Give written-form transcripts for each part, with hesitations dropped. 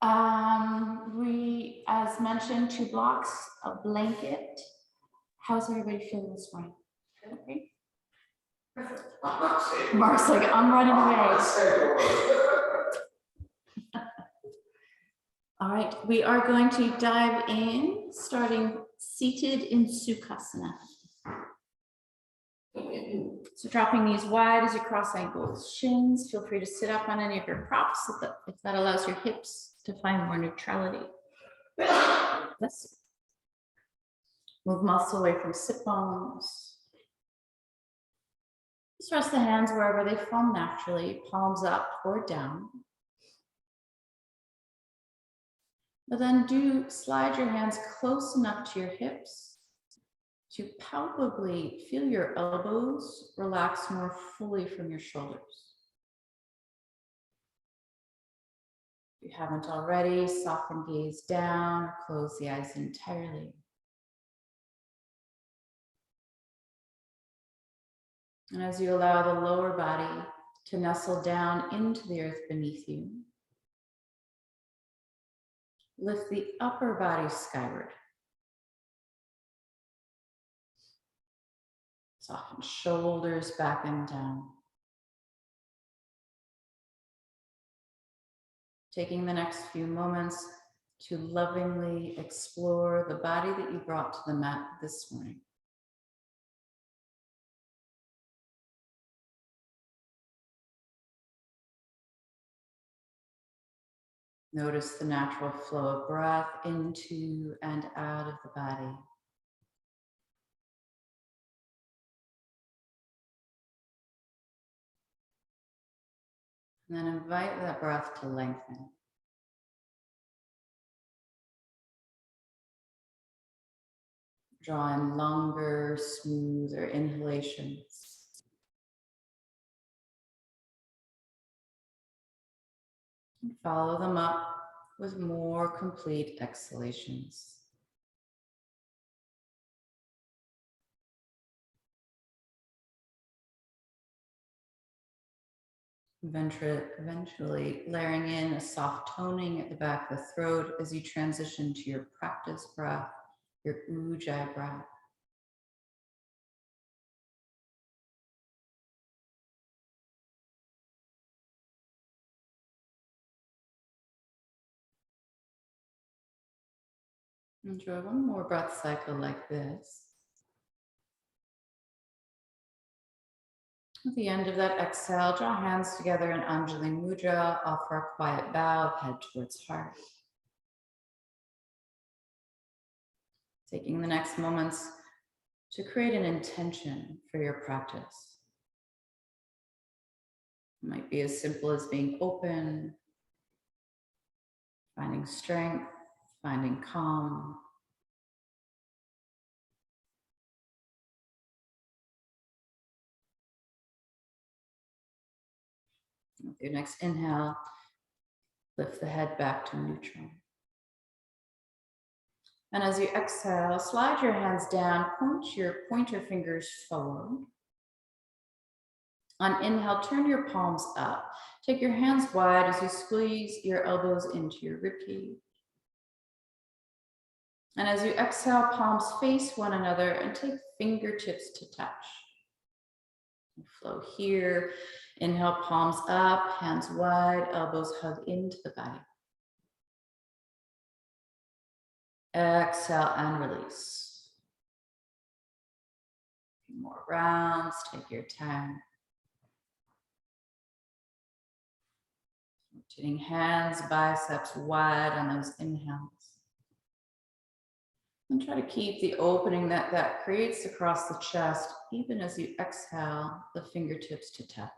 We, as mentioned, 2 blocks, a blanket. How's everybody feeling this morning? Okay. Mark's like, I'm running away. All right, we are going to dive in, starting seated in Sukhasana. So dropping knees wide as you cross ankles, shins. Feel free to sit up on any of your props if that allows your hips to find more neutrality. Let's move muscle away from sit bones. Just rest the hands wherever they fall naturally, palms up or down. But then do slide your hands close enough to your hips to palpably feel your elbows relax more fully from your shoulders. If you haven't already, soften gaze down or close the eyes entirely. And as you allow the lower body to nestle down into the earth beneath you, lift the upper body skyward. Soften shoulders back and down. Taking the next few moments to lovingly explore the body that you brought to the mat this morning. Notice the natural flow of breath into and out of the body. And then invite that breath to lengthen. Draw in longer, smoother inhalations. And follow them up with more complete exhalations. Eventually layering in a soft toning at the back of the throat as you transition to your practice breath, your Ujjayi breath. Enjoy one more breath cycle like this. At the end of that exhale, draw hands together in Anjali Mudra, offer a quiet bow, head towards heart. Taking the next moments to create an intention for your practice. It might be as simple as being open, finding strength, finding calm. With your next inhale, lift the head back to neutral. And as you exhale, slide your hands down, point your pointer fingers forward. On inhale, turn your palms up. Take your hands wide as you squeeze your elbows into your ribcage. And as you exhale, palms face one another and take fingertips to touch. Flow here. Inhale, palms up, hands wide, elbows hug into the body. Exhale and release. A few more rounds, take your time. Rotating hands, biceps wide on those inhales. And try to keep the opening that creates across the chest, even as you exhale, the fingertips to touch.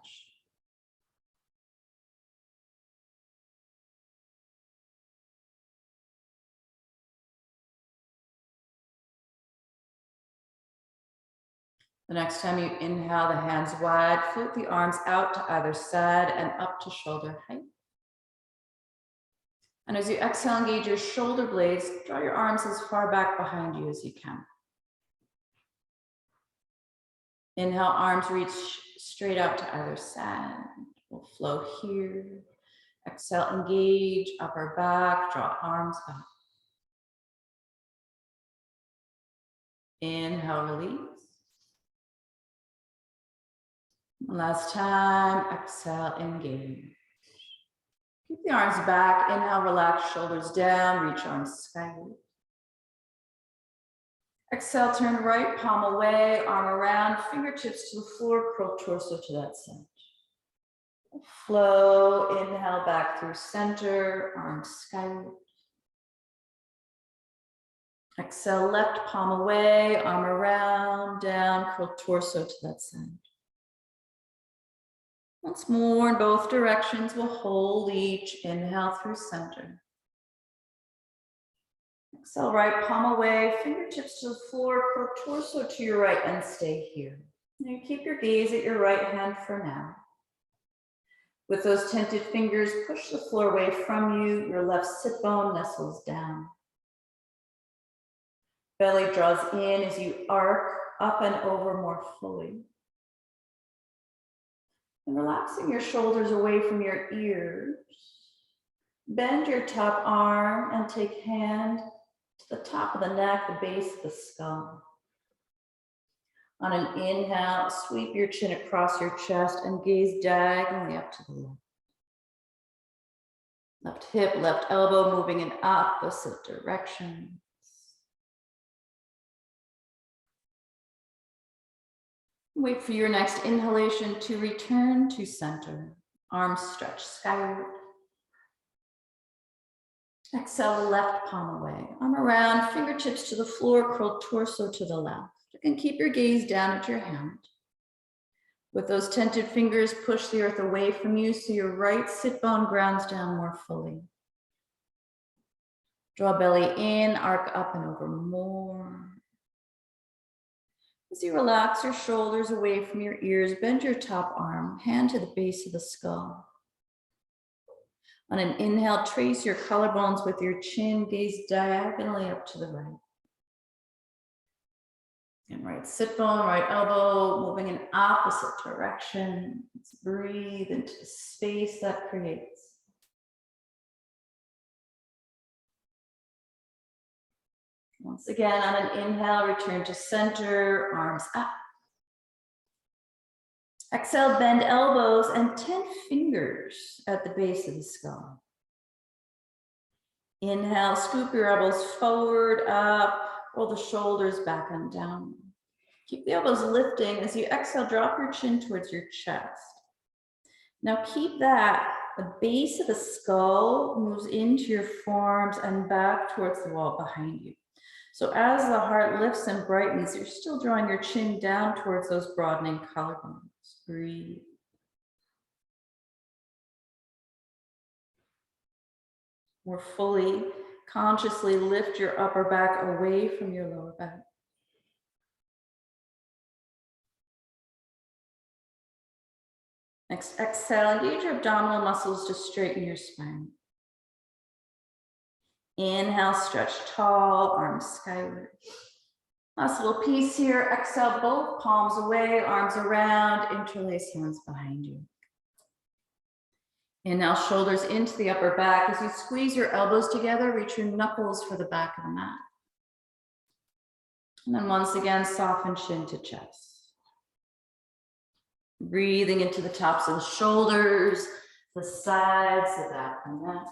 The next time you inhale, the hands wide, float the arms out to either side and up to shoulder height. And as you exhale, engage your shoulder blades, draw your arms as far back behind you as you can. Inhale, arms reach straight out to either side. We'll flow here. Exhale, engage upper back, draw arms back. Inhale, release. Last time, exhale, engage. Keep the arms back, inhale, relax, shoulders down, reach arms skyward. Exhale, turn right palm away, arm around, fingertips to the floor, curl torso to that center. Flow, inhale back through center, arms skyward. Exhale, left palm away, arm around, down, curl torso to that center. Once more in both directions, we'll hold each. Inhale through center. Exhale, right palm away, fingertips to the floor, curl torso to your right and stay here. Now keep your gaze at your right hand for now. With those tented fingers, push the floor away from you. Your left sit bone nestles down. Belly draws in as you arc up and over more fully. And relaxing your shoulders away from your ears. Bend your top arm and take hand to the top of the neck, the base of the skull. On an inhale, sweep your chin across your chest and gaze diagonally up to the left. Left hip, left elbow moving in opposite directions. Wait for your next inhalation to return to center. Arms stretch skyward. Exhale, left palm away. Arm around, fingertips to the floor, curl torso to the left. You can keep your gaze down at your hand. With those tented fingers, push the earth away from you so your right sit bone grounds down more fully. Draw belly in, arc up and over more. As you relax your shoulders away from your ears, bend your top arm, hand to the base of the skull. On an inhale, trace your collarbones with your chin, gaze diagonally up to the right. And right sit bone, right elbow, moving in opposite direction. Let's breathe into the space that creates. Once again, on an inhale, return to center, arms up. Exhale, bend elbows and 10 fingers at the base of the skull. Inhale, scoop your elbows forward, up, roll the shoulders back and down. Keep the elbows lifting. As you exhale, drop your chin towards your chest. Now keep that. The base of the skull moves into your forearms and back towards the wall behind you. So as the heart lifts and brightens, you're still drawing your chin down towards those broadening collarbones. Breathe. More fully, consciously lift your upper back away from your lower back. Next, exhale, engage your abdominal muscles to straighten your spine. Inhale, stretch tall, arms skyward. Last little piece here. Exhale, both palms away, arms around, interlace hands behind you. Inhale, shoulders into the upper back. As you squeeze your elbows together, reach your knuckles for the back of the mat. And then once again, soften chin to chest. Breathing into the tops of the shoulders, the sides, the back of the neck.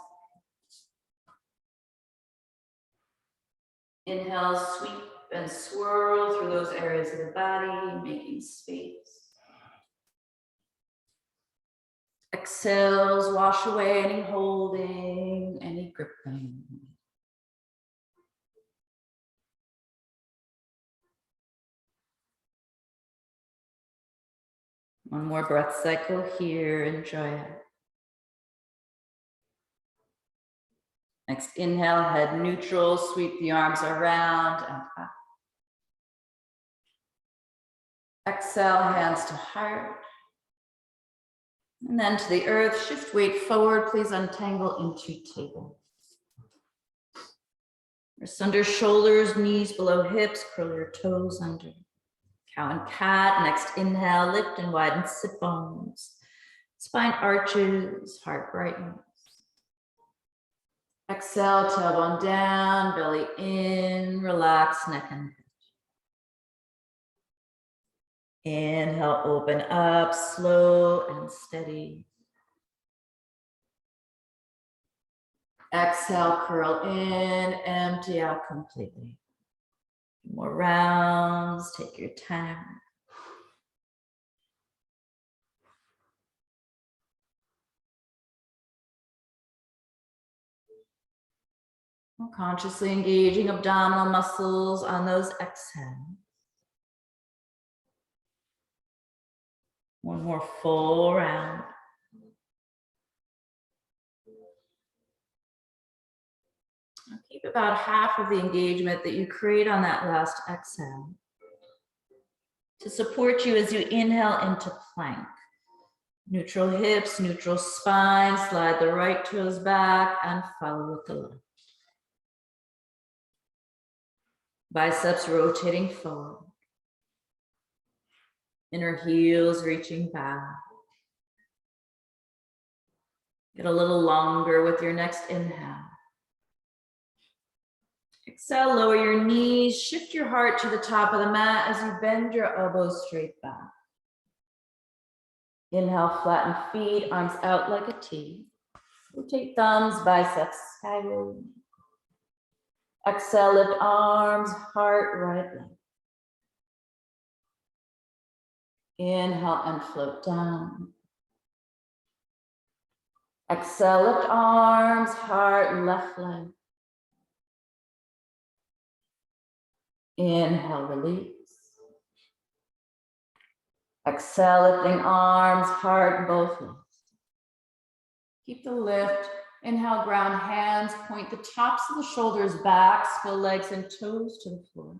Inhale, sweep and swirl through those areas of the body, making space. Exhales, wash away any holding, any gripping. One more breath cycle here, enjoy it. Next, inhale, head neutral, sweep the arms around and up. Exhale, hands to heart. And then to the earth, shift weight forward, please untangle into table. Wrists under shoulders, knees below hips, curl your toes under. Cow and cat, next inhale, lift and widen sit bones. Spine arches, heart brightens. Exhale, tailbone down, belly in, relax neck and head. Inhale, open up, slow and steady. Exhale, curl in, empty out completely. More rounds, take your time. Consciously engaging abdominal muscles on those exhales. One more full round. Keep about half of the engagement that you create on that last exhale to support you as you inhale into plank. Neutral hips, neutral spine, slide the right toes back and follow with the left. Biceps rotating forward. Inner heels reaching back. Get a little longer with your next inhale. Exhale, lower your knees, shift your heart to the top of the mat as you bend your elbows straight back. Inhale, flatten feet, arms out like a T. Rotate thumbs, biceps skyward. Exhale, lift arms, heart, right leg. Inhale and float down. Exhale, lift arms, heart, left leg. Inhale, release. Exhale, lifting arms, heart, both legs. Keep the lift. Inhale, ground hands, point the tops of the shoulders back, spill legs and toes to the floor.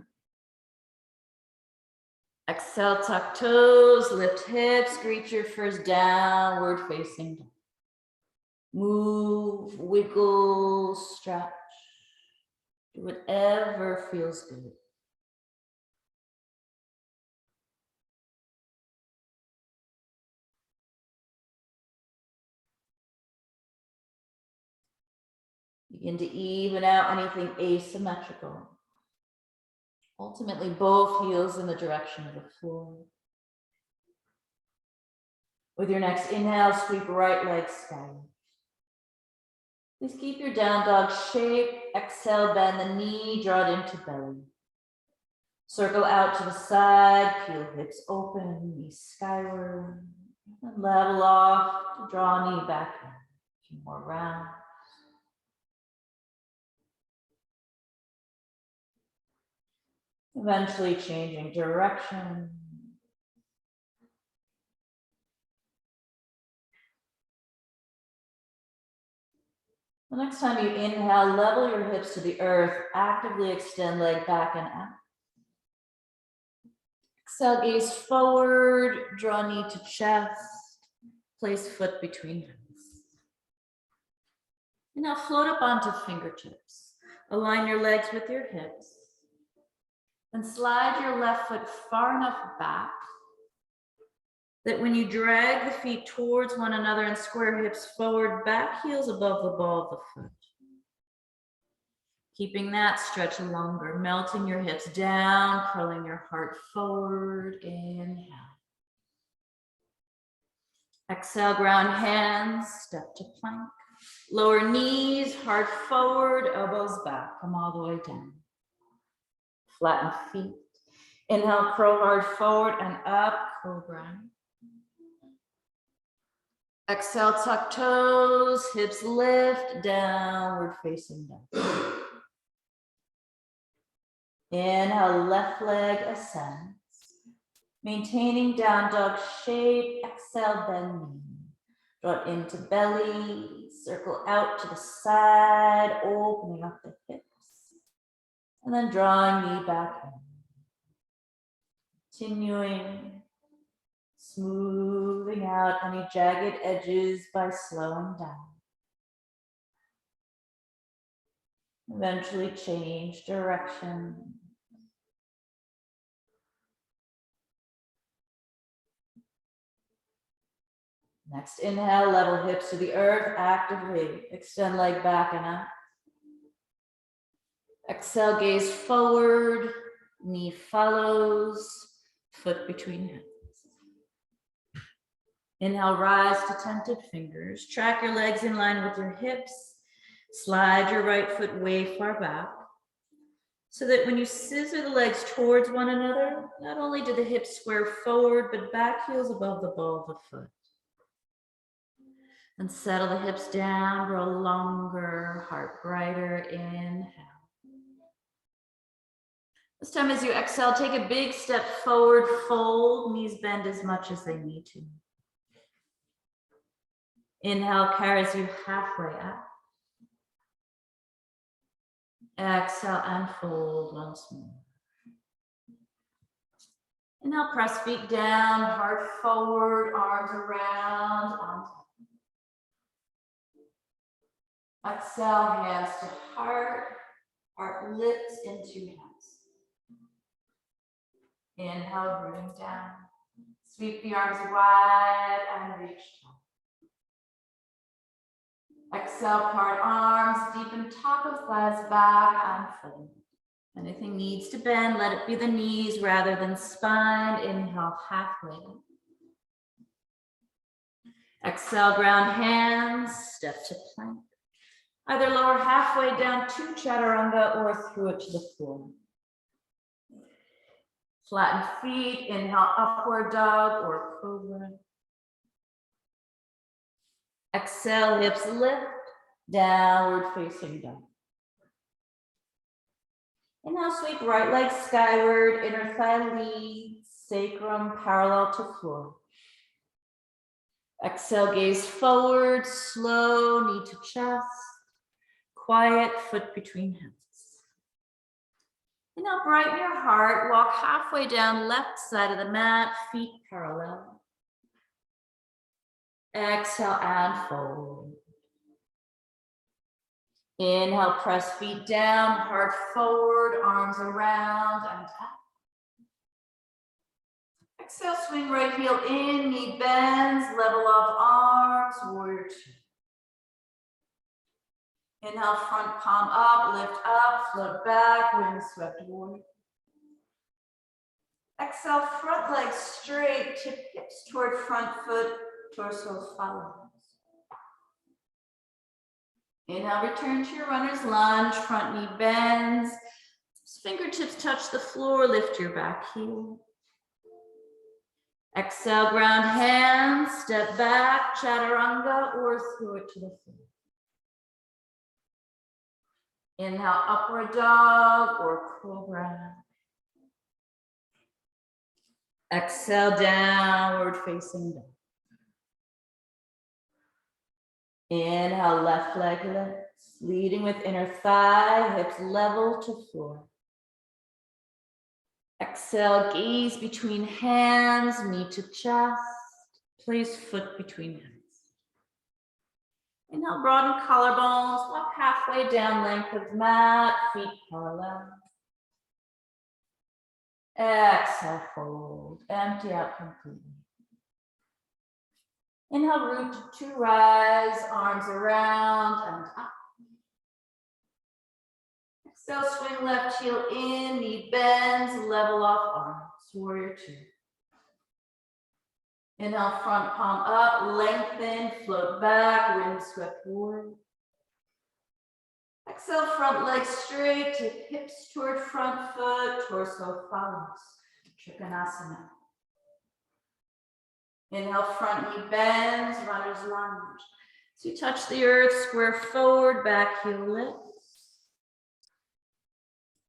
Exhale, tuck toes, lift hips, greet your first downward facing dog. Move, wiggle, stretch. Do whatever feels good. Begin to even out anything asymmetrical. Ultimately, both heels in the direction of the floor. With your next inhale, sweep right leg skyward. Please keep your down dog shape. Exhale, bend the knee, draw it into belly. Circle out to the side, peel hips open, knees skyward. And level off to draw knee back in. A few more rounds. Eventually changing direction. The next time you inhale, level your hips to the earth, actively extend leg back and out. Exhale, gaze forward, draw knee to chest, place foot between hands. And now float up onto fingertips. Align your legs with your hips. And slide your left foot far enough back that when you drag the feet towards one another and square hips forward, back heels above the ball of the foot. Keeping that stretch longer, melting your hips down, curling your heart forward, inhale. Exhale, ground hands, step to plank. Lower knees, heart forward, elbows back, come all the way down. Flatten feet. Inhale, curl hard forward and up, cobra. Exhale, tuck toes, hips lift, downward facing dog. Inhale, left leg ascends. Maintaining down dog shape, exhale, bend knee. Draw it into belly, circle out to the side, opening up the hips. And then drawing knee back in. Continuing, smoothing out any jagged edges by slowing down. Eventually change direction. Next inhale, level hips to the earth, actively extend leg back and up. Exhale, gaze forward, knee follows, foot between hands. Inhale, rise to tented fingers. Track your legs in line with your hips. Slide your right foot way far back so that when you scissor the legs towards one another, not only do the hips square forward, but back heels above the ball of the foot. And settle the hips down, grow longer, heart brighter. Inhale. This time as you exhale, take a big step forward, fold, knees bend as much as they need to. Inhale carries you halfway up. Exhale and fold once more. Inhale, press feet down, heart forward, arms around, on top. Exhale, hands to heart lifts into hands. Inhale, rooting down. Sweep the arms wide and reach top. Exhale, part arms, deepen top of thighs back and forward. Anything needs to bend, let it be the knees rather than spine. Inhale, halfway. Exhale, ground hands, step to plank. Either lower halfway down to chaturanga or through it to the floor. Flatten feet, inhale, upward dog or cobra. Exhale, hips lift, downward facing dog. Inhale, sweep right leg skyward, inner thigh leads, sacrum parallel to floor. Exhale, gaze forward, slow, knee to chest. Quiet, foot between hands. Inhale, brighten your heart, walk halfway down left side of the mat, feet parallel. Exhale and fold. Inhale, press feet down, heart forward, arms around and up. Exhale, swing right heel in, knee bends, level off arms, warrior two. Inhale, front palm up, lift up, float back, windswept warrior. Exhale, front leg straight, tip hips toward front foot, torso follows. Inhale, return to your runner's lunge, front knee bends. Fingertips touch the floor, lift your back heel. Exhale, ground hands, step back, chaturanga, or through it to the floor. Inhale, upward dog or cobra. Exhale, downward facing dog. Inhale, left leg lifts, leading with inner thigh, hips level to floor. Exhale, gaze between hands, knee to chest, place foot between hands. Inhale, broaden collarbones, walk halfway down length of mat, feet parallel. Exhale, fold, empty out completely. Inhale, root to rise, arms around and up. Exhale, swing left heel in, knee bends, level off arms, warrior two. Inhale, front palm up, lengthen, float back, windswept warrior. Exhale, front leg straight, tip hips toward front foot, torso follows, Trikonasana. Inhale, front knee bends, runner's lunge. So you touch the earth, square forward, back heel lifts.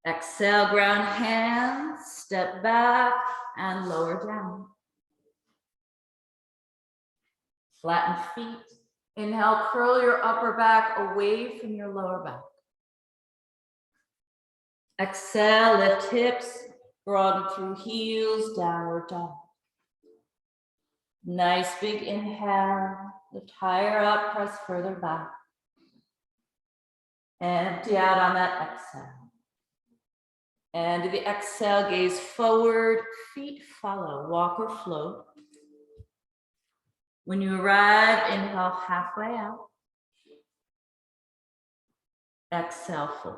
Exhale, ground hands, step back and lower down. Flatten feet. Inhale, curl your upper back away from your lower back. Exhale, lift hips, broaden through heels, downward dog. Nice big inhale, lift higher up, press further back. Empty out on that exhale. And to the exhale, gaze forward, feet follow, walk or float. When you arrive, inhale halfway out. Exhale, fold.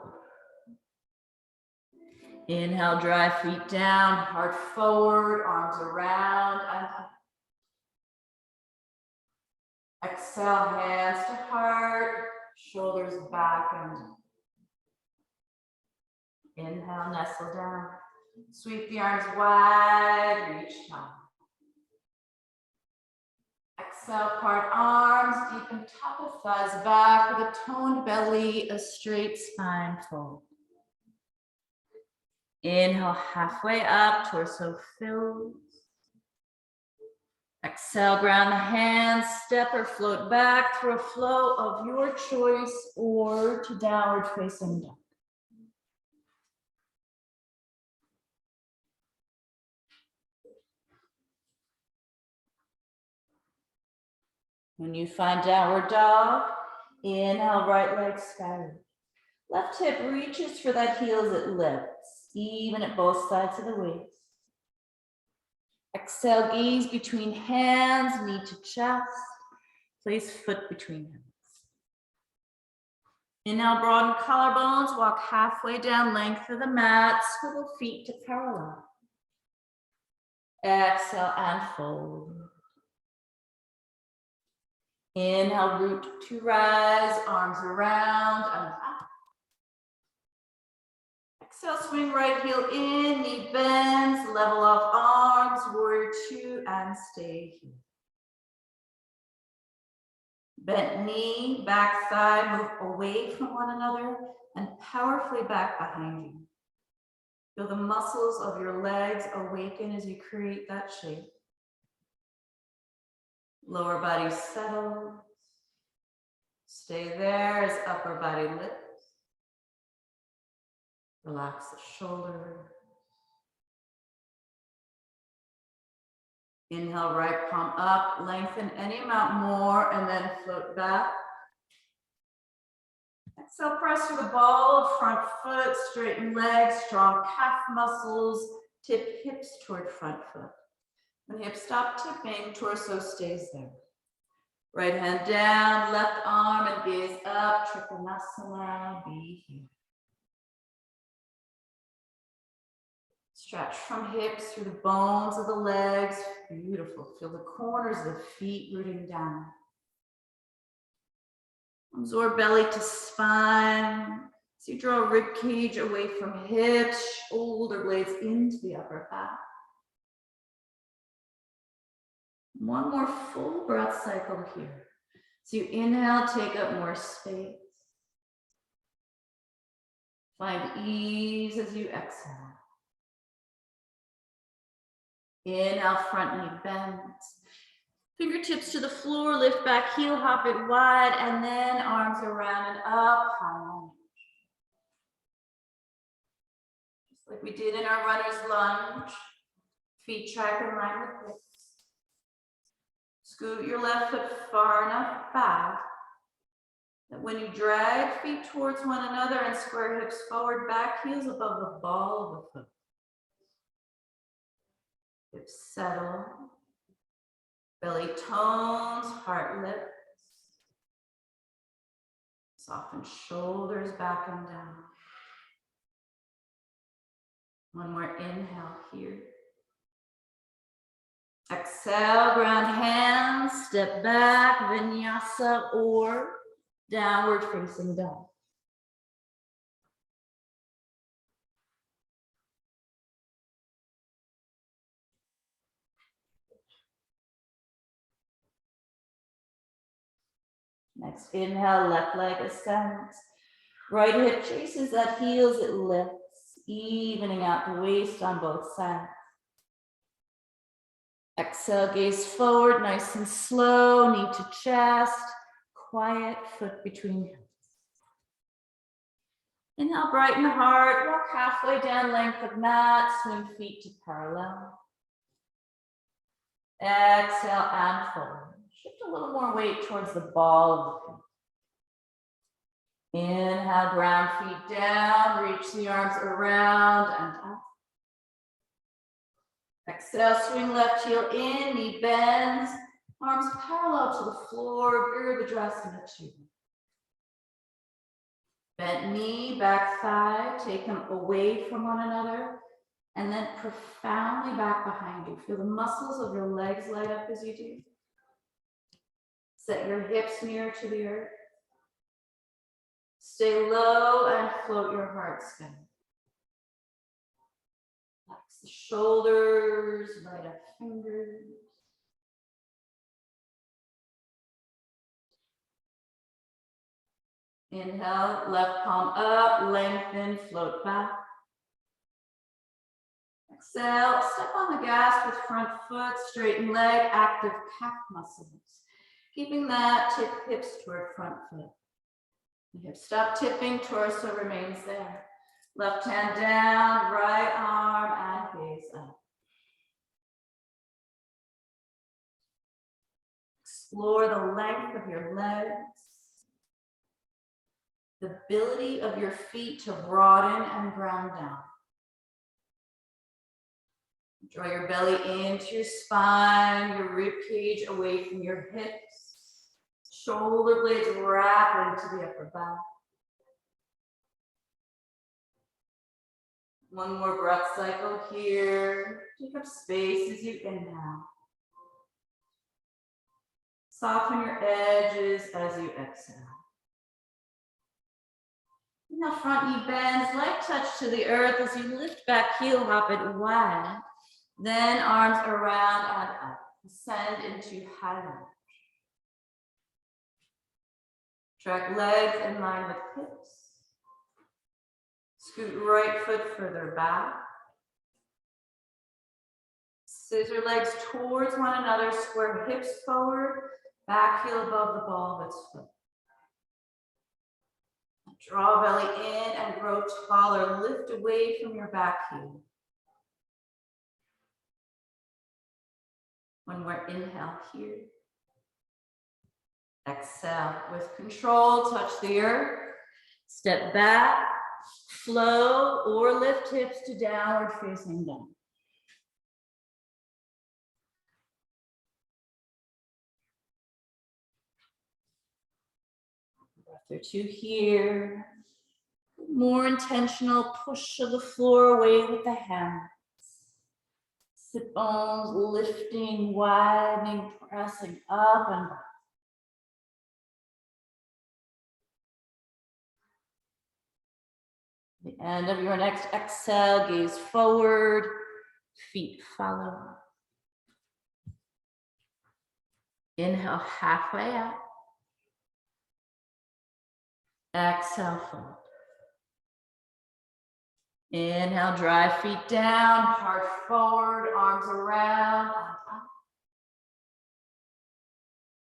Inhale, drive feet down, heart forward, arms around and up. Exhale, hands to heart, shoulders back and down. Inhale, nestle down. Sweep the arms wide, reach down. Exhale, part arms, deepen top of thighs back with a toned belly, a straight spine fold. Inhale, halfway up, torso fills. Exhale, ground the hands, step or float back through a flow of your choice or to downward facing dog. When you find downward dog, inhale, right leg skyward. Left hip reaches for that heel as it lifts, even at both sides of the waist. Exhale, gaze between hands, knee to chest. Place foot between hands. Inhale, broaden collarbones, walk halfway down length of the mat, swivel feet to parallel. Exhale and fold. Inhale, root to rise, arms around and up. Exhale, swing right heel in, knee bends, level off arms, warrior two, and stay here. Bent knee, back thigh, move away from one another and powerfully back behind you. Feel the muscles of your legs awaken as you create that shape. Lower body settles. Stay there as upper body lifts. Relax the shoulder. Inhale, right palm up, lengthen any amount more, and then float back. Exhale, press through the ball of front foot, straighten legs, strong calf muscles, tip hips toward front foot. When hips stop tipping, torso stays there. Right hand down, left arm and gaze up, Trikonasana, be here. Stretch from hips through the bones of the legs, beautiful. Feel the corners of the feet rooting down. Absorb belly to spine. As you draw rib cage away from hips, shoulder blades into the upper back. One more full breath cycle here. So you inhale, take up more space. Find ease as you exhale. Inhale, front knee bends. Fingertips to the floor, lift back, heel hop it wide, and then arms around and up, high. Just like we did in our runner's lunge. Feet track in line with hips. Scoot your left foot far enough back that when you drag feet towards one another and square hips forward, back heels above the ball of the foot. Hips settle. Belly tones, heart lifts. Soften shoulders back and down. One more inhale here. Exhale, ground hands, step back, vinyasa or downward facing dog. Next inhale, left leg ascends. Right hip chases that heels, it lifts, evening out the waist on both sides. Exhale, gaze forward, nice and slow, knee to chest, quiet foot between hips. Inhale, brighten the heart, walk halfway down length of mat, swing feet to parallel. Exhale and forward. Shift a little more weight towards the ball of the feet. Inhale, ground feet down, reach the arms around and up. Exhale, swing left heel in, knee bends, arms parallel to the floor, Virabhadrasana 2. Bent knee, back thigh, take them away from one another, and then profoundly back behind you. Feel the muscles of your legs light up as you do. Set your hips near to the earth. Stay low and float your heart sky. Relax the shoulders, light up fingers. Inhale, left palm up, lengthen, float back. Exhale, step on the gas with front foot, straighten leg, active calf muscles. Keeping that, tip hips toward front foot. The hips stop tipping, torso remains there. Left hand down, right arm, and gaze up. Explore the length of your legs. The ability of your feet to broaden and ground down. Draw your belly into your spine, your rib cage away from your hips. Shoulder blades wrap into the upper back. One more breath cycle here. Take up space as you inhale. Soften your edges as you exhale. Now front knee bends, light touch to the earth as you lift back, heel hop it wide. Then arms around and up. Ascend into Highland. Track legs in line with hips. Scoot right foot further back. Scissor legs towards one another, square hips forward, back heel above the ball of its foot. Draw belly in and grow taller. Lift away from your back heel. One more inhale here. Exhale with control, touch the earth. Step back, flow, or lift hips to downward facing dog. Breath or two here. More intentional push of the floor away with the hands. Sit bones lifting, widening, pressing up and back. The end of your next exhale, gaze forward, feet follow. Inhale, halfway up. Exhale, fold. Inhale, drive feet down, heart forward, arms around, and up.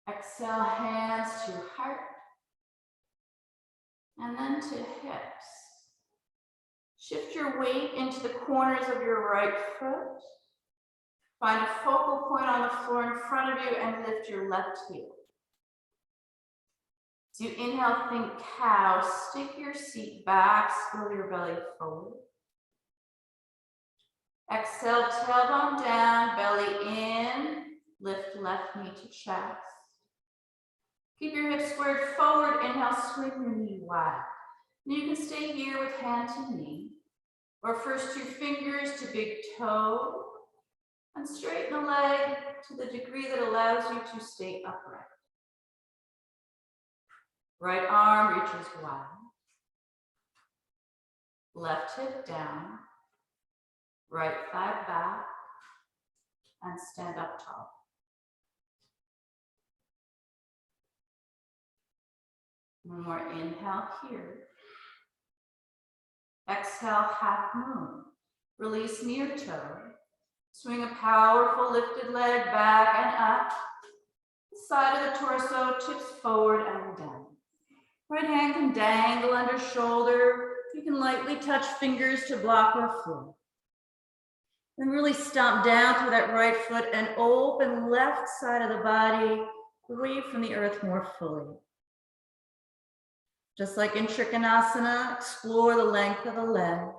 Exhale, hands to heart, and then to hips. Shift your weight into the corners of your right foot. Find a focal point on the floor in front of you and lift your left heel. As you inhale, think cow. Stick your seat back, spill your belly forward. Exhale, tailbone down, belly in. Lift left knee to chest. Keep your hips squared forward. Inhale, swing your knee wide. And you can stay here with hand to knee, or first two fingers to big toe, and straighten the leg to the degree that allows you to stay upright. Right arm reaches wide. Left hip down. Right thigh back. And stand up tall. One more inhale here. Exhale, half moon. Release near toe. Swing a powerful lifted leg back and up. The side of the torso tips forward and down. Right hand can dangle under shoulder. You can lightly touch fingers to block your floor. Then really stomp down through that right foot and open left side of the body away from the earth more fully. Just like in Trikonasana, explore the length of the legs.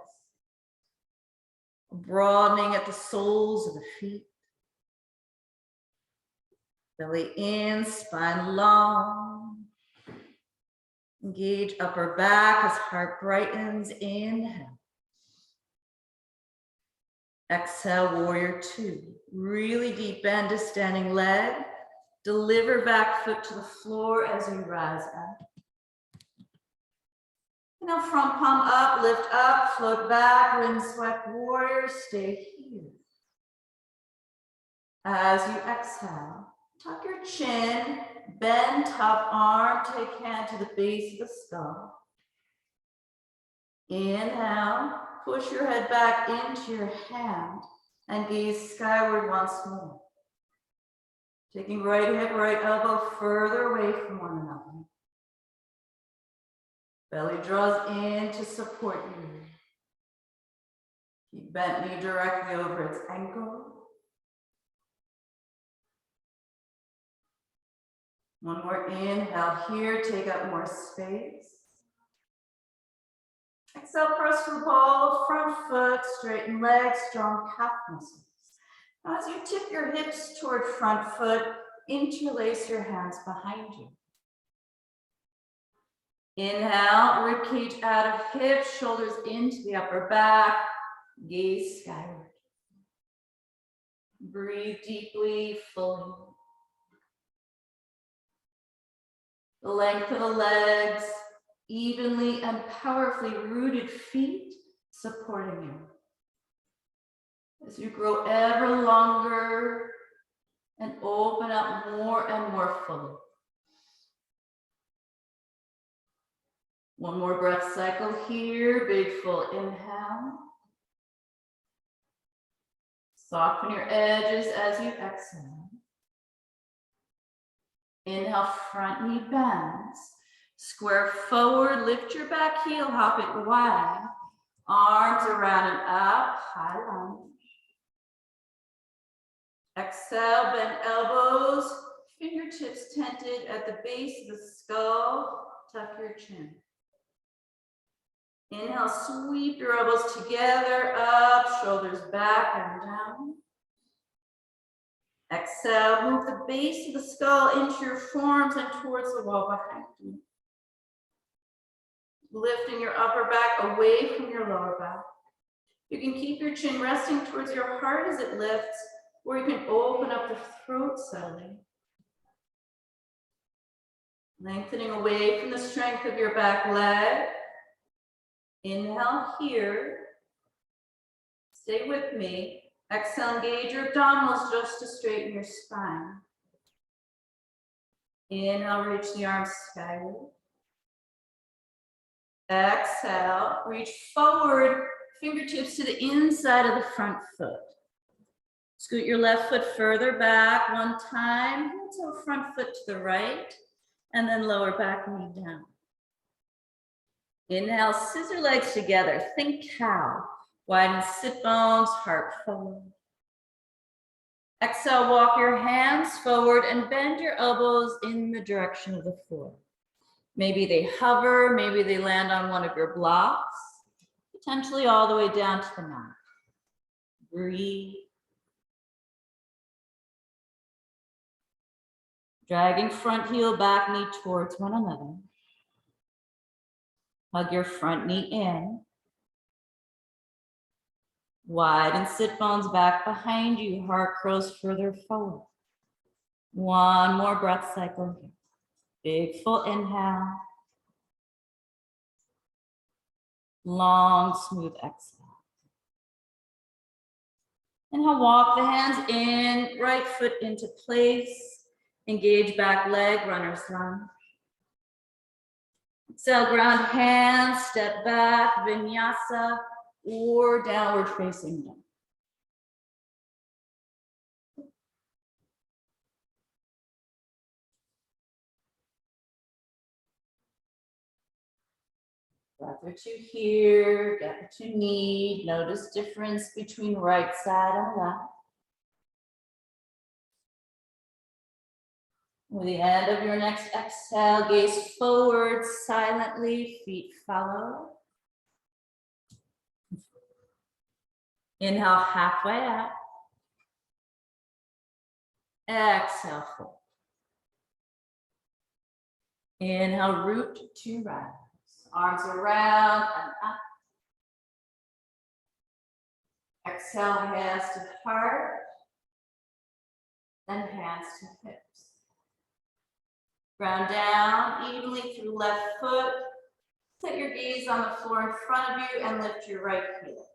Broadening at the soles of the feet. Belly in, spine long. Engage upper back as heart brightens. Inhale. Exhale, warrior two. Really deep bend to standing leg. Deliver back foot to the floor as you rise up. Now front palm up, lift up, float back, windswept warrior, stay here. As you exhale, tuck your chin, bend top arm, take hand to the base of the skull. Inhale, push your head back into your hand and gaze skyward once more. Taking right hip, right elbow further away from one another. Belly draws in to support you. Keep bent knee directly over its ankle. One more inhale here, take up more space. Exhale, press for ball, front foot, straighten legs, strong calf muscles. Now as you tip your hips toward front foot, interlace your hands behind you. Inhale, ribcage out of hips, shoulders into the upper back, gaze skyward. Breathe deeply, fully. The length of the legs, evenly and powerfully rooted feet supporting you. As you grow ever longer and open up more and more fully. One more breath cycle here, big full inhale. Soften your edges as you exhale. Inhale, front knee bends. Square forward, lift your back heel, hop it wide. Arms around and up, high lunge. Exhale, bend elbows, fingertips tented at the base of the skull, tuck your chin. Inhale, sweep your elbows together, up, shoulders back and down. Exhale, move the base of the skull into your forearms and towards the wall behind you. Lifting your upper back away from your lower back. You can keep your chin resting towards your heart as it lifts, or you can open up the throat slightly. Lengthening away from the strength of your back leg. Inhale here. Stay with me. Exhale, engage your abdominals just to straighten your spine. Inhale, reach the arms skyward. Exhale, reach forward, fingertips to the inside of the front foot. Scoot your left foot further back one time, so front foot to the right, and then lower back knee down. Inhale, scissor legs together, think cow. Widen sit bones, heart forward. Exhale, walk your hands forward and bend your elbows in the direction of the floor. Maybe they hover, maybe they land on one of your blocks, potentially all the way down to the mat. Breathe. Dragging front heel, back knee towards one another. Hug your front knee in. Widen sit bones back behind you, heart curls further forward. One more breath cycle here. Big full inhale. Long, smooth exhale. Inhale, walk the hands in, right foot into place. Engage back leg, runner's lunge. Exhale, ground hands, step back, vinyasa, or downward facing dog. Breath or two here, get what you need. Notice difference between right side and left. With the end of your next exhale, gaze forward silently, feet follow. Inhale, halfway up. Exhale, full. Inhale, root to rise. Arms around and up. Exhale, hands to heart and hands to hips. Ground down evenly through left foot. Set your gaze on the floor in front of you and lift your right heel.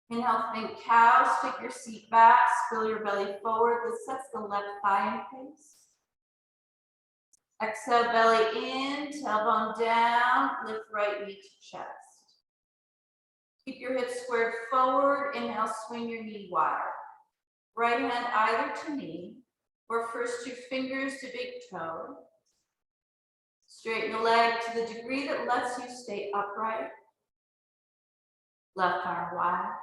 Inhale, think cow, stick your seat back, spill your belly forward. This sets the left thigh in place. Exhale, belly in, tailbone down, lift right knee to chest. Keep your hips squared forward. Inhale, swing your knee wide. Right hand either to knee, or first 2 fingers to big toe. Straighten the leg to the degree that lets you stay upright. Left arm wide.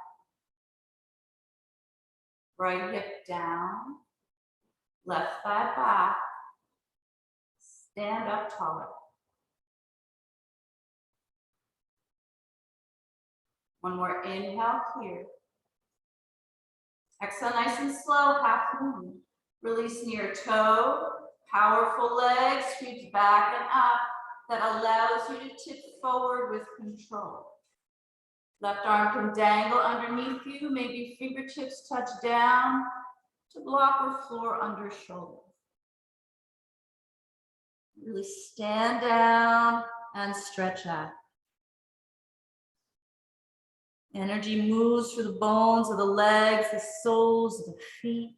Right hip down. Left thigh back. Stand up taller. One more inhale here. Exhale nice and slow, half moon. Release near toe. Powerful leg sweeps back and up. That allows you to tip forward with control. Left arm can dangle underneath you. Maybe fingertips touch down to block or floor under shoulder. Really stand down and stretch out. Energy moves through the bones of the legs, the soles of the feet.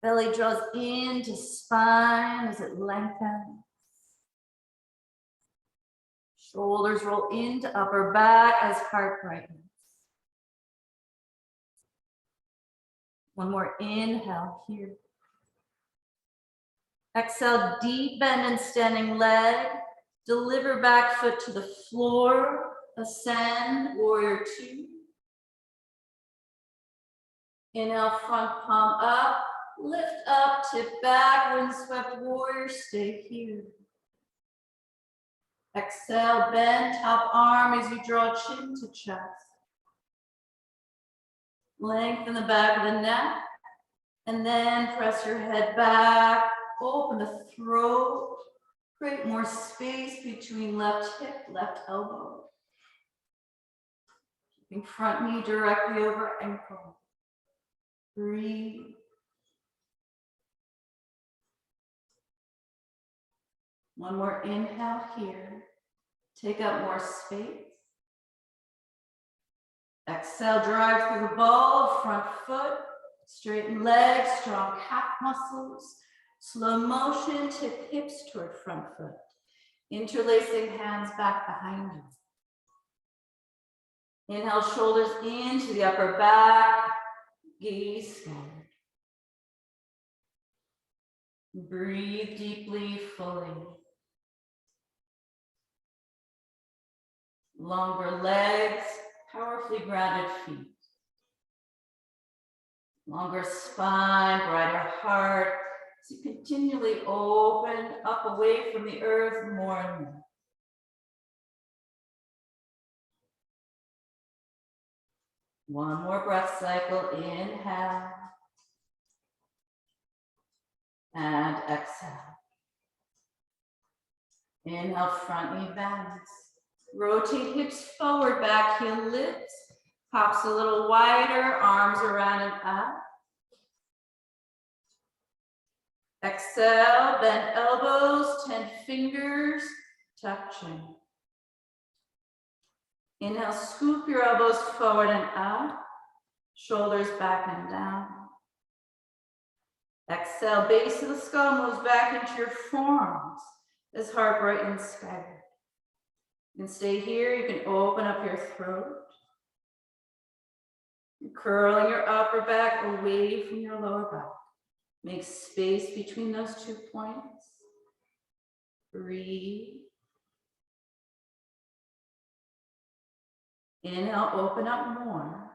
Belly draws into spine as it lengthens. Shoulders roll into upper back as heart brightens. One more inhale here. Exhale, deep bend in standing leg. Deliver back foot to the floor. Ascend, warrior 2. Inhale, front palm up. Lift up, tip back, windswept warrior, stay here. Exhale, bend top arm as you draw chin to chest. Lengthen the back of the neck, and then press your head back, open the throat, create more space between left hip, left elbow. Keeping front knee directly over ankle. Breathe. One more inhale here. Take up more space. Exhale, drive through the ball of front foot. Straighten legs, strong calf muscles. Slow motion, tip hips toward front foot. Interlacing hands back behind you. Inhale, shoulders into the upper back. Gaze forward. Breathe deeply, fully. Longer legs, powerfully grounded feet. Longer spine, brighter heart. So you continually open up away from the earth more and more. One more breath cycle. Inhale. And exhale. Inhale, front knee bends. Rotate hips forward, back heel lifts. Pops a little wider, arms around and up. Exhale, bend elbows, 10 fingers, touching. Inhale, scoop your elbows forward and up. Shoulders back and down. Exhale, base of the skull moves back into your forearms as heart brightens skyward. You can stay here, you can open up your throat. You're curling your upper back away from your lower back. Make space between those 2 points. Breathe. Inhale, open up more.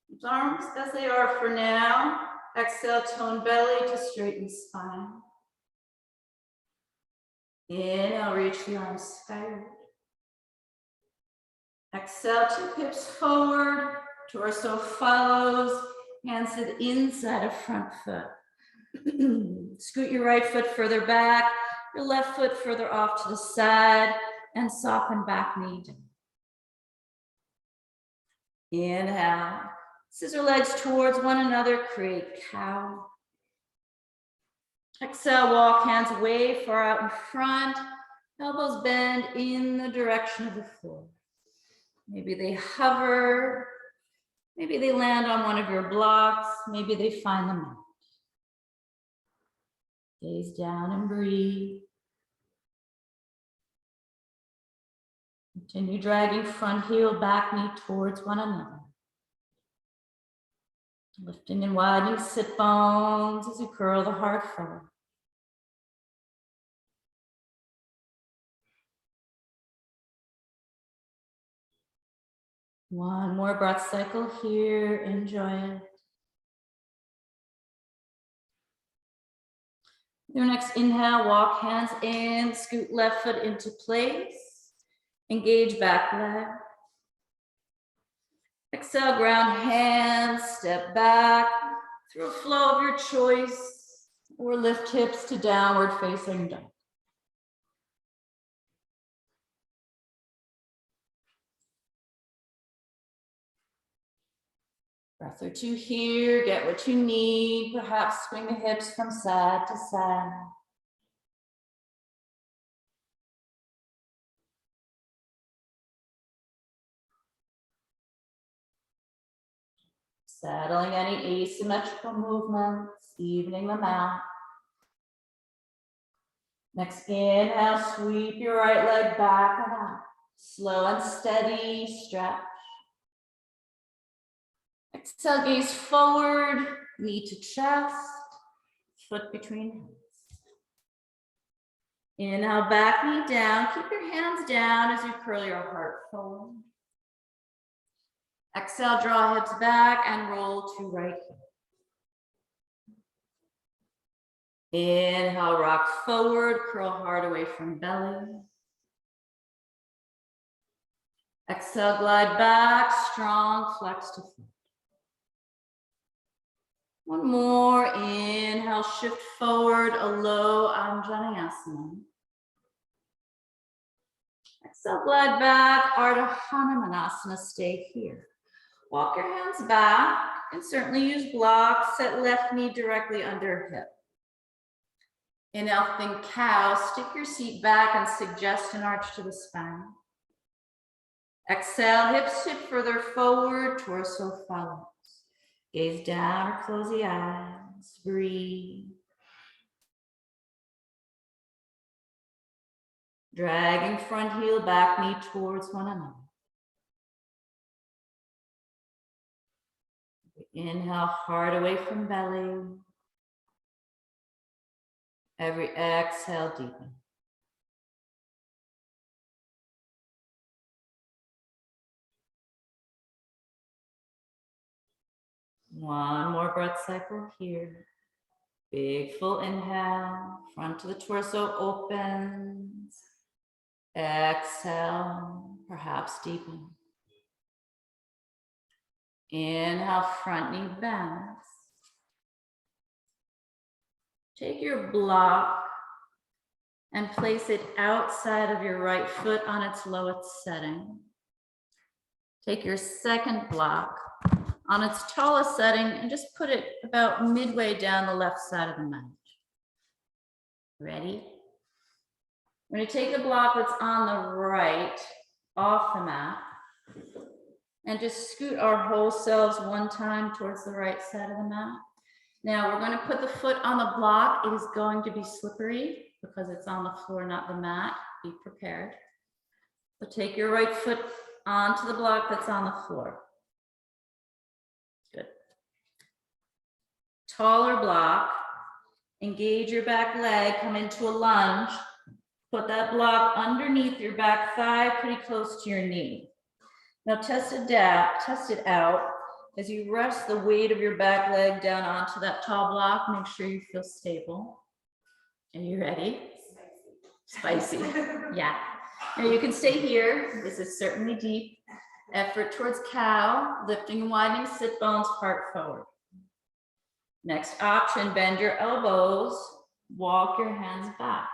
Keep arms as they are for now. Exhale, tone belly to straighten spine. Inhale, reach the arms skyward. Exhale, tip hips forward, torso follows, hands to the inside of front foot. Scoot your right foot further back, your left foot further off to the side, and soften back knee down. Inhale, scissor legs towards one another, create cow. Exhale, walk hands way far out in front, elbows bend in the direction of the floor. Maybe they hover, maybe they land on one of your blocks, maybe they find the mat. Gaze down and breathe. Continue dragging front heel, back knee towards one another. Lifting and widening sit bones as you curl the heart forward. One more breath cycle here. Enjoy it. Your next inhale, walk hands in, scoot left foot into place. Engage back leg. Exhale, ground hands, step back through a flow of your choice, or lift hips to downward facing dog. Breath or two here, get what you need. Perhaps swing the hips from side to side. Settling any asymmetrical movements, evening them out. Next inhale, sweep your right leg back and out. Slow and steady stretch. Exhale, gaze forward, knee to chest, foot between hands. Inhale, back knee down. Keep your hands down as you curl your heart forward. Exhale, draw hips back and roll to right heel. Inhale, rock forward, curl hard away from belly. Exhale, glide back, strong, flex to foot. One more, inhale, shift forward, a low Anjaneyasana. Exhale, glide back, Ardha Hanumanasana, stay here. Walk your hands back and certainly use blocks. Set left knee directly under hip. Inhale, think cow. Stick your seat back and suggest an arch to the spine. Exhale, hips tip further forward, torso follows. Gaze down or close the eyes. Breathe. Dragging front heel, back knee towards one another. Inhale, heart away from belly. Every exhale, deepen. One more breath cycle here. Big full inhale, front to the torso opens. Exhale, perhaps deepen. Inhale, front knee bends. Take your block and place it outside of your right foot on its lowest setting. Take your second block on its tallest setting and just put it about midway down the left side of the mat. Ready? We're going to take the block that's on the right off the mat and just scoot our whole selves one time towards the right side of the mat. Now we're going to put the foot on the block. It is going to be slippery because it's on the floor, not the mat. Be prepared. So take your right foot onto the block that's on the floor. Good. Taller block. Engage your back leg, come into a lunge. Put that block underneath your back thigh, pretty close to your knee. Now test it out. As you rest the weight of your back leg down onto that tall block, make sure you feel stable. Are you ready? Spicy. Yeah. Now you can stay here. This is certainly deep. Effort towards cow, lifting and widening sit bones, heart forward. Next option, bend your elbows, walk your hands back.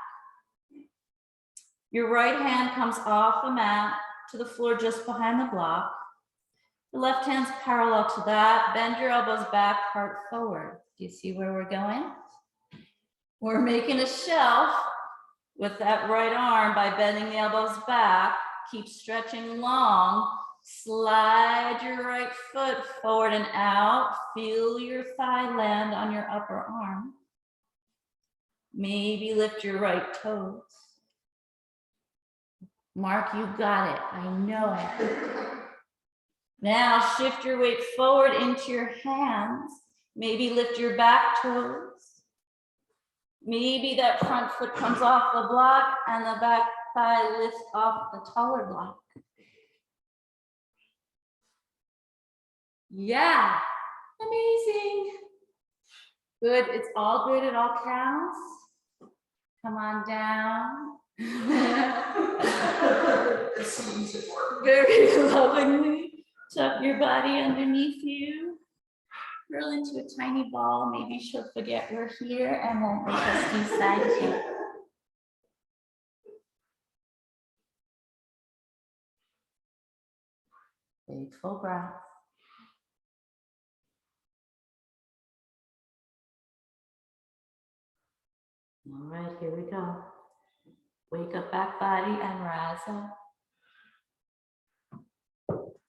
Your right hand comes off the mat to the floor just behind the block. The left hand's parallel to that. Bend your elbows back, heart forward. Do you see where we're going? We're making a shelf with that right arm by bending the elbows back. Keep stretching long. Slide your right foot forward and out. Feel your thigh land on your upper arm. Maybe lift your right toes. Mark, you got it. I know it. Now shift your weight forward into your hands. Maybe lift your back toes. Maybe that front foot comes off the block and the back thigh lifts off the taller block. Yeah, amazing. Good, it's all good, it all counts. Come on down. Very lovingly tuck your body underneath you. Curl into a tiny ball. Maybe she'll forget we're here and won't make us do side kick. Big full breath. All right, here we go. Wake up, back body, and rise up.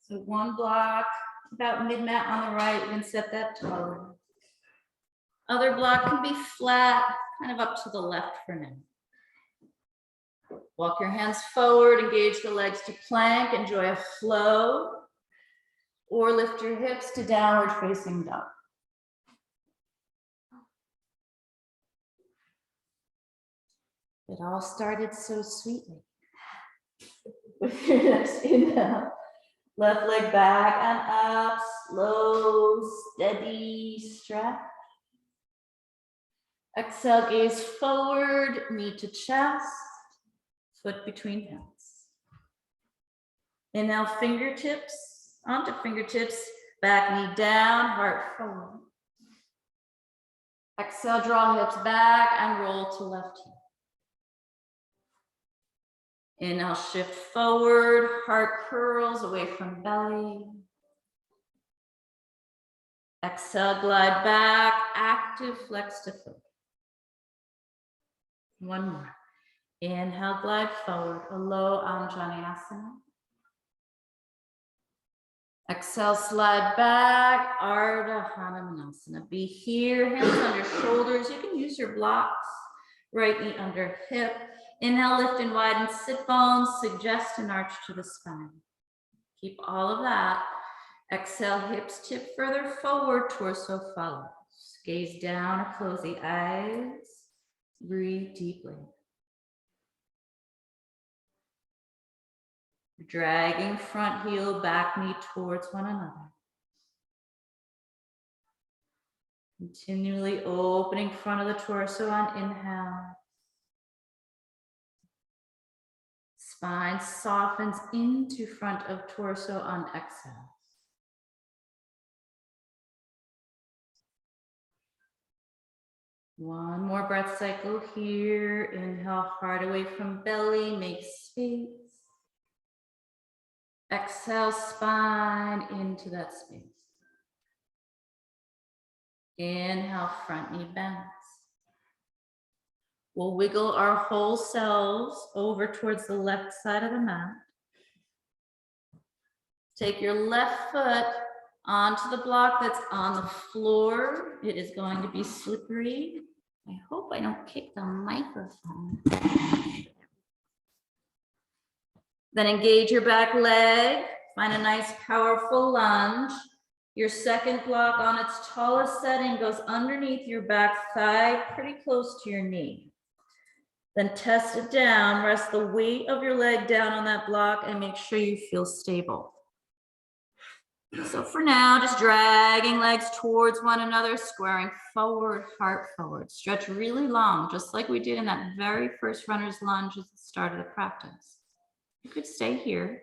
So one block, about mid-mat on the right, we can set that taller. Other block can be flat, kind of up to the left for now. Walk your hands forward, engage the legs to plank, enjoy a flow, or lift your hips to downward facing dog. It all started so sweetly. With your next inhale, left leg back and up, slow, steady stretch. Exhale, gaze forward, knee to chest, foot between hands. Inhale, fingertips onto fingertips, back knee down, heart forward. Exhale, draw hips back and roll to left heel. Inhale, shift forward, heart curls away from belly. Exhale, glide back, active flex to foot. One more. Inhale, glide forward, a low Anjaneyasana. Exhale, slide back, Ardha Hanumanasana. Be here, hands on your shoulders. You can use your blocks, right knee under hip. Inhale, lift and widen sit bones, suggest an arch to the spine. Keep all of that. Exhale, hips tip further forward, torso follows. Gaze down or close the eyes. Breathe deeply. Dragging front heel, back knee towards one another. Continually opening front of the torso on inhale. Spine softens into front of torso on exhale. One more breath cycle here. Inhale, heart away from belly, make space. Exhale, spine into that space. Inhale, front knee bends. We'll wiggle our whole selves over towards the left side of the mat. Take your left foot onto the block that's on the floor. It is going to be slippery. I hope I don't kick the microphone. Then engage your back leg. Find a nice powerful lunge. Your second block on its tallest setting goes underneath your back thigh, pretty close to your knee. Then test it down. Rest the weight of your leg down on that block and make sure you feel stable. So for now, just dragging legs towards one another, squaring forward, heart forward. Stretch really long, just like we did in that very first runner's lunge at the start of the practice. You could stay here.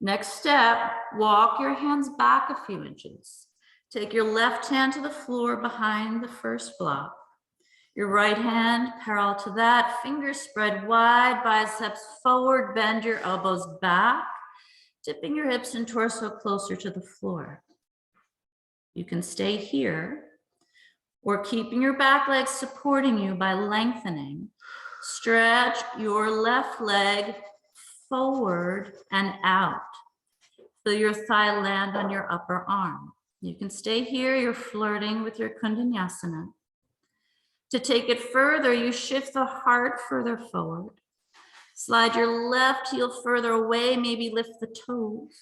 Next step, walk your hands back a few inches. Take your left hand to the floor behind the first block. Your right hand parallel to that, fingers spread wide, biceps forward, bend your elbows back, tipping your hips and torso closer to the floor. You can stay here or keeping your back legs supporting you by lengthening. Stretch your left leg forward and out. Feel your thigh land on your upper arm. You can stay here, you're flirting with your Koundinyasana. To take it further, you shift the heart further forward. Slide your left heel further away, maybe lift the toes.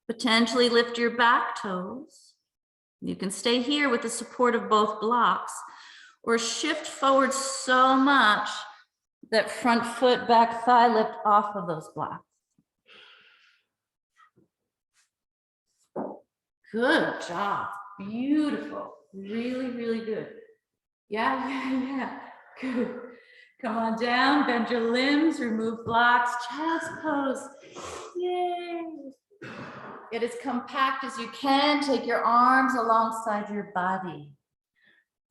Potentially lift your back toes. You can stay here with the support of both blocks or shift forward so much that front foot, back thigh lift off of those blocks. Good job. Beautiful. Really, really good. Yeah. Good. Come on down, bend your limbs, remove blocks, child's pose. Yay. Get as compact as you can. Take your arms alongside your body.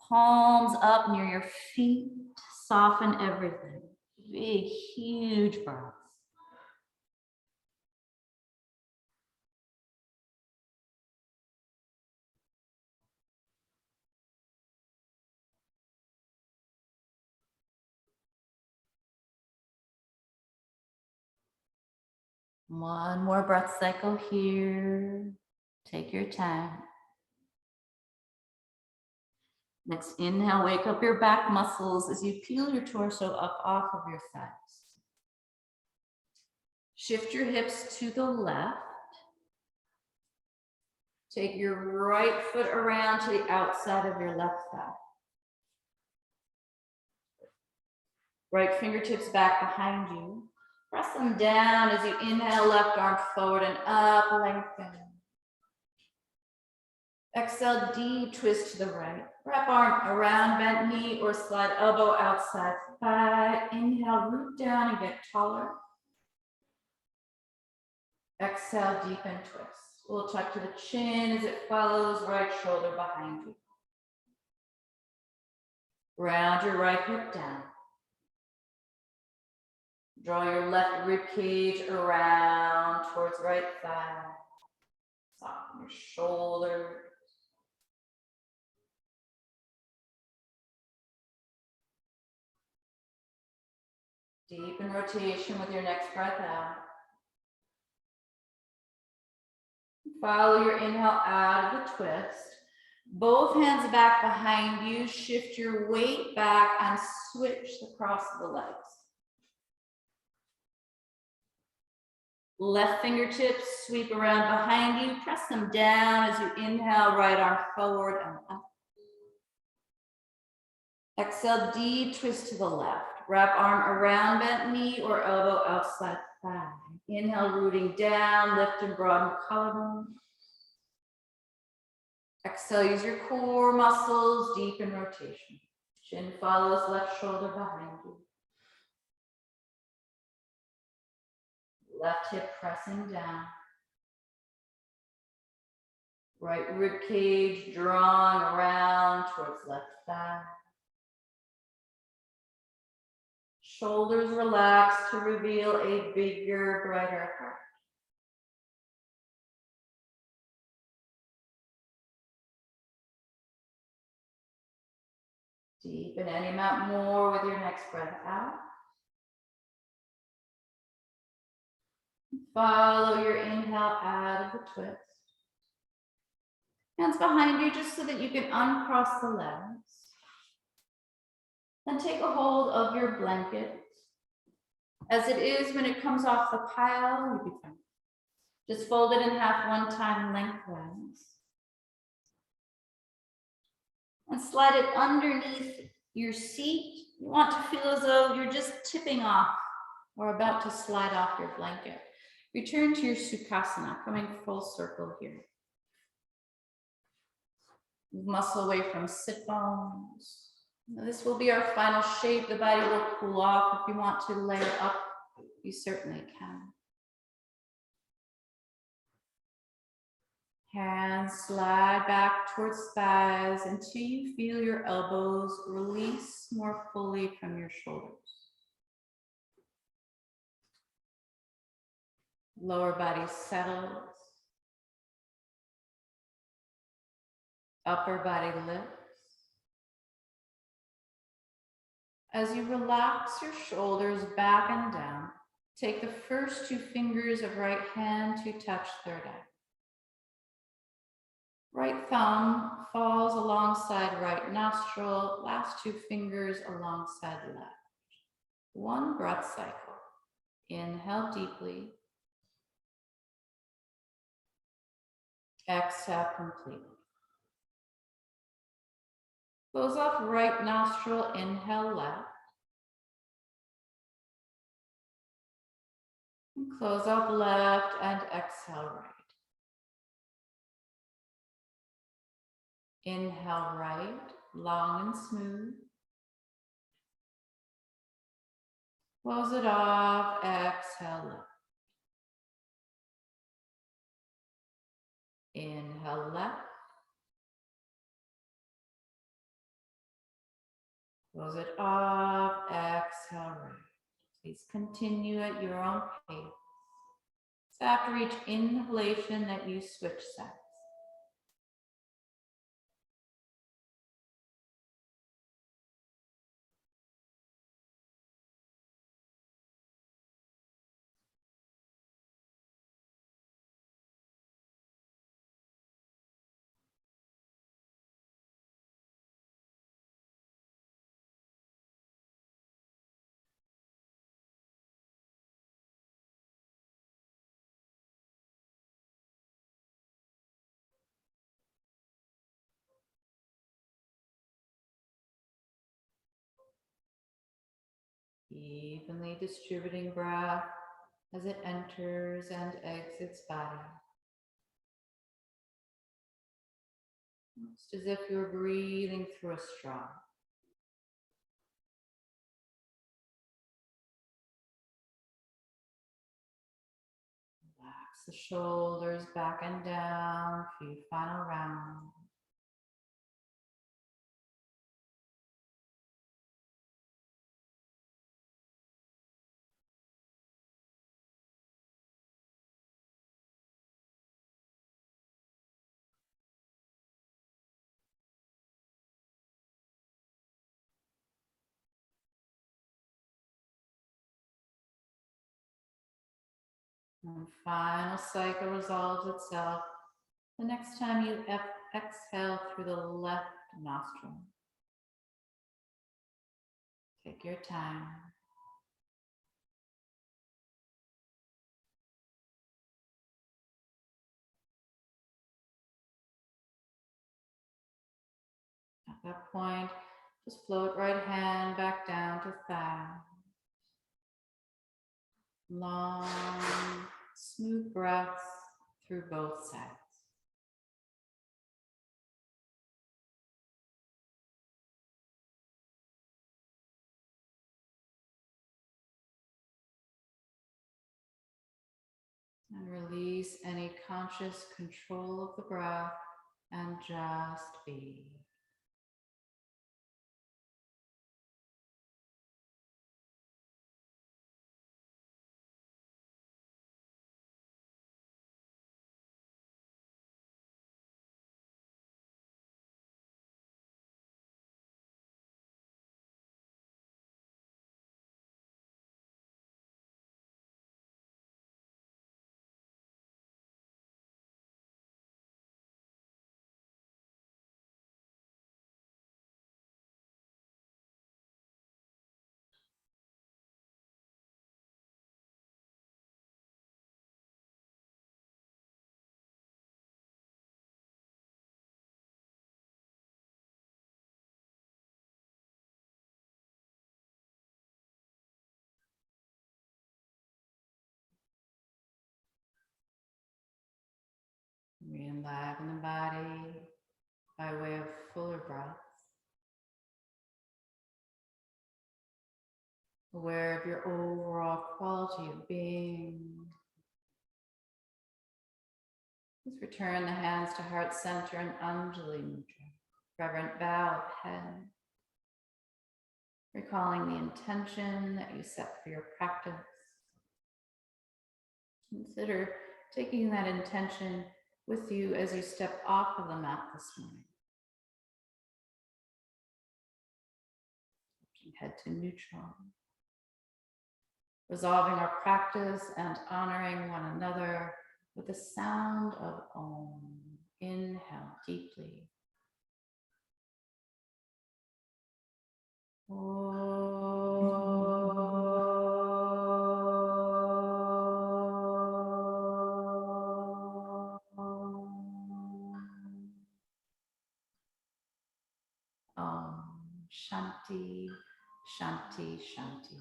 Palms up near your feet. Soften everything. Big, huge breaths. One more breath cycle here. Take your time. Next inhale, wake up your back muscles as you peel your torso up off of your thighs. Shift your hips to the left. Take your right foot around to the outside of your left thigh. Right fingertips back behind you. Press them down as you inhale, left arm forward and up, lengthen. Exhale, deep twist to the right. Wrap arm around bent knee or slide elbow outside thigh. Inhale, root down and get taller. Exhale, deepen twist. We'll tuck to the chin as it follows, right shoulder behind you. Round your right hip down. Draw your left rib cage around towards right thigh. Soften your shoulders. Deepen rotation with your next breath out. Follow your inhale out of the twist. Both hands back behind you. Shift your weight back and switch across the legs. Left fingertips sweep around behind you. Press them down as you inhale, right arm forward and up. Exhale, deep twist to the left. Wrap arm around bent knee or elbow outside thigh. Inhale, rooting down, lift and broaden collarbone. Exhale, use your core muscles, deepen rotation. Chin follows left shoulder behind you. Left hip pressing down. Right rib cage drawing around towards left thigh. Shoulders relaxed to reveal a bigger, brighter heart. Deepen any amount more with your next breath out. Follow your inhale out of the twist. Hands behind you just so that you can uncross the legs. Then take a hold of your blanket. As it is when it comes off the pile, you'll be fine. Just fold it in half one time lengthwise. And slide it underneath your seat. You want to feel as though you're just tipping off or about to slide off your blanket. Return to your Sukhasana, coming full circle here. Move muscle away from sit bones. Now this will be our final shape. The body will cool off. If you want to layer up, you certainly can. Hands slide back towards thighs until you feel your elbows release more fully from your shoulders. Lower body settles. Upper body lifts. As you relax your shoulders back and down, take the first 2 fingers of right hand to touch third eye. Right thumb falls alongside right nostril, last 2 fingers alongside left. 1 breath cycle. Inhale deeply. Exhale completely. Close off right nostril, inhale left. And close off left and exhale right. Inhale right, long and smooth. Close it off, exhale left. Inhale left. Close it off, exhale right. Please continue at your own pace. So after each inhalation that you switch sides. Evenly distributing breath as it enters and exits body. Just as if you're breathing through a straw. Relax the shoulders back and down, few final rounds. And final cycle resolves itself the next time you exhale through the left nostril. Take your time. At that point, just float right hand back down to thigh. Long, smooth breaths through both sides. And release any conscious control of the breath and just be. Re-enliven the body by way of fuller breaths. Aware of your overall quality of being. Please return the hands to heart center and Anjali Mudra. Reverent bow of head. Recalling the intention that you set for your practice. Consider taking that intention with you as you step off of the mat this morning. Head to neutral. Resolving our practice and honoring one another with the sound of Om. Inhale deeply. Shanti, Shanti, Shanti.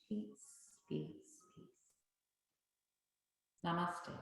Peace, peace, peace. Namaste.